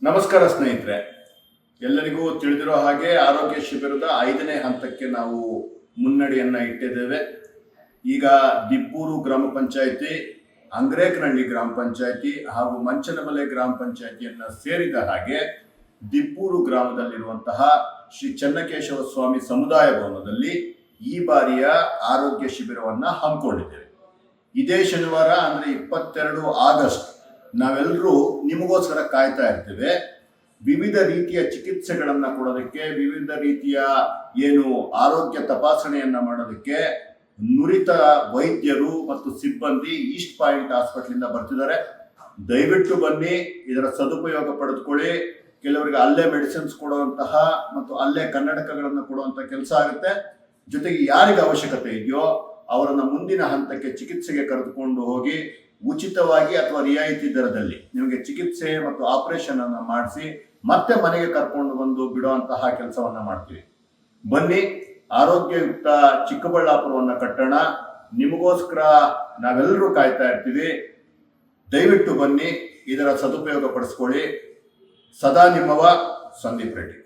ನಮಸ್ಕಾರ ಸ್ನೇಹಿತರೆ, ಎಲ್ಲರಿಗೂ ತಿಳಿದಿರೋ ಹಾಗೆ ಆರೋಗ್ಯ ಶಿಬಿರದ 5ನೇ ಹಂತಕ್ಕೆ ನಾವು ಮುನ್ನಡೆಯನ್ನ ಇಟ್ಟಿದ್ದೇವೆ. ಈಗ ದಿಪ್ಪೂರು ಗ್ರಾಮ ಪಂಚಾಯಿತಿ, ಅಂಗ್ರೇಕನಹಳ್ಳಿ ಗ್ರಾಮ ಪಂಚಾಯಿತಿ ಹಾಗೂ ಮಂಚನಮಲೆ ಗ್ರಾಮ ಪಂಚಾಯಿತಿಯನ್ನ ಸೇರಿದ ಹಾಗೆ ದಿಪ್ಪೂರು ಗ್ರಾಮದಲ್ಲಿರುವಂತಹ ಶ್ರೀ ಚೆನ್ನಕೇಶವ ಸ್ವಾಮಿ ಸಮುದಾಯ ಭವನದಲ್ಲಿ ಈ ಬಾರಿಯ ಆರೋಗ್ಯ ಶಿಬಿರವನ್ನ ಹಮ್ಮಿಕೊಂಡಿದ್ದೇವೆ. ಇದೇ ಶನಿವಾರ ಅಂದ್ರೆ 22 ಆಗಸ್ಟ್ ನಾವೆಲ್ಲರೂ ನಿಮಗೋಸ್ಕರ ಕಾಯ್ತಾ ಇರ್ತೇವೆ. ವಿವಿಧ ರೀತಿಯ ಚಿಕಿತ್ಸೆಗಳನ್ನ ಕೊಡೋದಕ್ಕೆ, ವಿವಿಧ ರೀತಿಯ ಆರೋಗ್ಯ ತಪಾಸಣೆಯನ್ನ ಮಾಡೋದಕ್ಕೆ ನುರಿತ ವೈದ್ಯರು ಮತ್ತು ಸಿಬ್ಬಂದಿ ಈಸ್ಟ್ ಪಾಯಿಂಟ್ ಹಾಸ್ಪಿಟಲ್ ಬರ್ತಿದ್ದಾರೆ. ದಯವಿಟ್ಟು ಬನ್ನಿ, ಇದರ ಸದುಪಯೋಗ ಪಡೆದುಕೊಳ್ಳಿ. ಕೆಲವರಿಗೆ ಅಲ್ಲೇ ಮೆಡಿಸಿನ್ಸ್ ಕೊಡುವಂತಹ ಮತ್ತು ಅಲ್ಲೇ ಕನ್ನಡಕಗಳನ್ನು ಕೊಡುವಂತಹ ಕೆಲಸ ಆಗುತ್ತೆ. ಜೊತೆಗೆ ಯಾರಿಗೆ ಅವಶ್ಯಕತೆ ಇದೆಯೋ ಅವರನ್ನ ಮುಂದಿನ ಹಂತಕ್ಕೆ ಚಿಕಿತ್ಸೆಗೆ ಕರೆದುಕೊಂಡು ಹೋಗಿ ಉಚಿತವಾಗಿ ಅಥವಾ ರಿಯಾಯಿತಿ ದರದಲ್ಲಿ ನಿಮಗೆ ಚಿಕಿತ್ಸೆ ಮತ್ತು ಆಪರೇಷನ್ ಅನ್ನ ಮಾಡಿಸಿ ಮತ್ತೆ ಮನೆಗೆ ಕರ್ಕೊಂಡು ಬಂದು ಬಿಡುವಂತಹ ಕೆಲಸವನ್ನ ಮಾಡ್ತೀವಿ. ಬನ್ನಿ, ಆರೋಗ್ಯಯುಕ್ತ ಚಿಕ್ಕಬಳ್ಳಾಪುರವನ್ನ ಕಟ್ಟೋಣ. ನಿಮಗೋಸ್ಕರ ನಾವೆಲ್ಲರೂ ಕಾಯ್ತಾ ಇರ್ತೀವಿ. ದಯವಿಟ್ಟು ಬನ್ನಿ, ಇದರ ಸದುಪಯೋಗ ಪಡಿಸ್ಕೊಳ್ಳಿ. ಸದಾ ನಿಮ್ಮವ ಸಂದೀಪ್ ರೆಡ್ಡಿ.